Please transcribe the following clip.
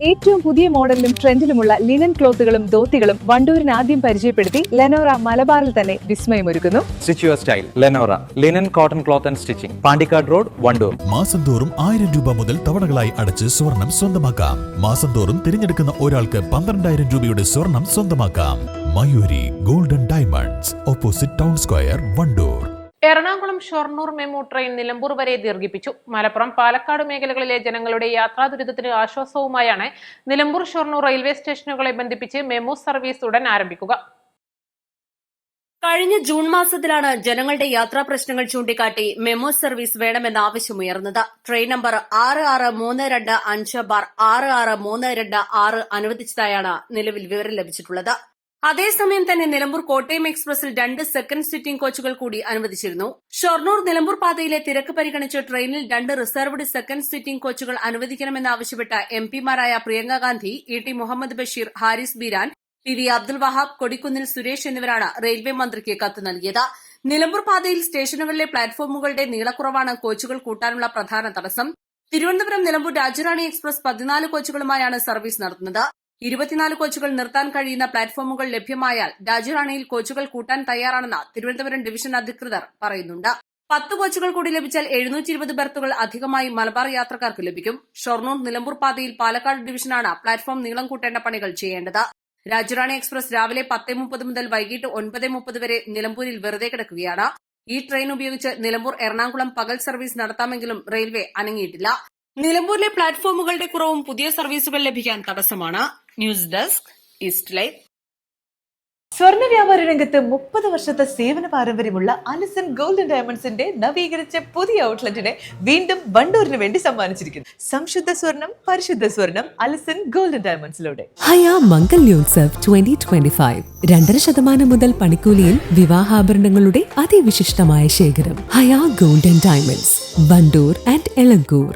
ഏറ്റവും പുതിയ മോഡലിലും ട്രെൻഡിലുമുള്ള ലിനൻ ക്ലോത്തുകളും ധോത്തികളും വണ്ടൂരിന് ആദ്യം പരിചയപ്പെടുത്തി ലെനോറ മലബാറിൽ തന്നെ വിസ്മയമൊരുക്കുന്നു. Stitch your style Lenora linen cotton cloth and stitching, Pandikkad road, Wandoor. മാസം തോറും 1000 രൂപ മുതൽ തവണകളായി അടച്ച് സ്വർണം സ്വന്തമാക്കാം. മാസം തോറും തിരഞ്ഞെടുക്കുന്ന ഒരാൾക്ക് 12,000 രൂപയുടെ സ്വർണം സ്വന്തമാക്കാം. Mayuri golden diamonds, opposite town square, Wandoor. Ernakulam Shoranur MEMU train Nilambur വരെ ദീർഘിപ്പിച്ചു. മലപ്പുറം, പാലക്കാട് മേഖലകളിലെ ജനങ്ങളുടെ യാത്രാ ദുരിതത്തിന് ആശ്വാസവുമായാണ് നിലമ്പൂർ ഷൊർണൂർ റെയിൽവേ സ്റ്റേഷനുകളെ ബന്ധിപ്പിച്ച് മെമു സർവീസ് ഉടൻ ആരംഭിക്കുക. കഴിഞ്ഞ ജൂൺ മാസത്തിലാണ് ജനങ്ങളുടെ യാത്രാ പ്രശ്നങ്ങൾ ചൂണ്ടിക്കാട്ടി മെമു സർവീസ് വേണമെന്ന ആവശ്യമുയർന്നത്. ട്രെയിൻ നമ്പർ 6632-5/6632-6 അനുവദിച്ചതായാണ് നിലവിൽ വിവരം ലഭിച്ചിട്ടുള്ളത്. അതേസമയം തന്നെ നിലമ്പൂർ കോട്ടയം എക്സ്പ്രസിൽ 2 സെക്കൻഡ് സിറ്റിംഗ് കോച്ചുകൾ കൂടി അനുവദിച്ചിരുന്നു. ഷൊർണൂർ നിലമ്പൂർ പാതയിലെ തിരക്ക് പരിഗണിച്ച് ട്രെയിനിൽ 2 റിസർവ്ഡ് സെക്കൻഡ് സിറ്റിംഗ് കോച്ചുകൾ അനുവദിക്കണമെന്നാവശ്യപ്പെട്ട എംപിമാരായ പ്രിയങ്ക ഗാന്ധി, ET മുഹമ്മദ് ബഷീർ, ഹാരിസ് ബീരാൻ, PV അബ്ദുൽ വഹാബ്, കൊടിക്കുന്നിൽ സുരേഷ് എന്നിവരാണ് റെയിൽവേ മന്ത്രിക്ക് കത്ത് നൽകിയത്. നിലമ്പൂർ പാതയിൽ സ്റ്റേഷനുകളിലെ പ്ലാറ്റ്ഫോമുകളുടെ നീളക്കുറവാണ് കോച്ചുകൾ കൂട്ടാനുള്ള പ്രധാന തടസ്സം. തിരുവനന്തപുരം നിലമ്പൂർ രാജറാണി എക്സ്പ്രസ് 14 കോച്ചുകളുമായാണ് സർവീസ് നടത്തുന്നത്. 24 കോച്ചുകൾ നിർത്താൻ കഴിയുന്ന പ്ലാറ്റ്ഫോമുകൾ ലഭ്യമായാൽ രാജറാണിയിൽ കോച്ചുകൾ കൂട്ടാൻ തയ്യാറാണെന്ന് തിരുവനന്തപുരം ഡിവിഷൻ അധികൃതർ പറയുന്നുണ്ട്. 10 കോച്ചുകൾ കൂടി ലഭിച്ചാൽ 720 ബർത്തുകൾ അധികമായി മലബാർ യാത്രക്കാർക്ക് ലഭിക്കും. ഷൊർണൂർ നിലമ്പൂർ പാതയിൽ പാലക്കാട് ഡിവിഷനാണ് പ്ലാറ്റ്ഫോം നീളം കൂട്ടേണ്ട പണികൾ ചെയ്യേണ്ടത്. രാജറാണി എക്സ്പ്രസ് രാവിലെ 10:30 മുതൽ വൈകിട്ട് 9:30 വരെ നിലമ്പൂരിൽ വെറുതെ കിടക്കുകയാണ്. ഈ ട്രെയിൻ ഉപയോഗിച്ച് നിലമ്പൂർ എറണാകുളം പകൽ സർവീസ് നടത്താമെങ്കിലും റെയിൽവേ അനങ്ങിയിട്ടില്ല. നിലമ്പൂരിലെ പ്ലാറ്റ്ഫോമുകളുടെ കുറവും പുതിയ സർവീസുകൾ ലഭിക്കാൻ തടസ്സമാണ്. News desk, east live. സ്വർണ്ണ വ്യാപാര രംഗത്ത് 30 വർഷത്തെ സേവന പാരമ്പര്യമുള്ള അലിസൺ ഗോൾഡൻ ഡയമണ്ട്സിന്റെ നവീകരിച്ച പുതിയ ഔട്ട്ലെറ്റിനെ വീണ്ടും വണ്ടൂരിന് വേണ്ടി സമ്മാനിച്ചിരിക്കുന്നു. സംശുദ്ധ സ്വർണം, പരിശുദ്ധ സ്വർണം, അലിസൺ ഗോൾഡൻ ഡയമണ്ട്സിലൂടെ. ഹയ മംഗല്യോത്സവ് 2025 2.5% മുതൽ പണിക്കൂലിയിൽ വിവാഹാഭരണങ്ങളുടെ അതിവിശിഷ്ടമായ ശേഖരം. Haya golden diamonds, Wandoor and Elankur.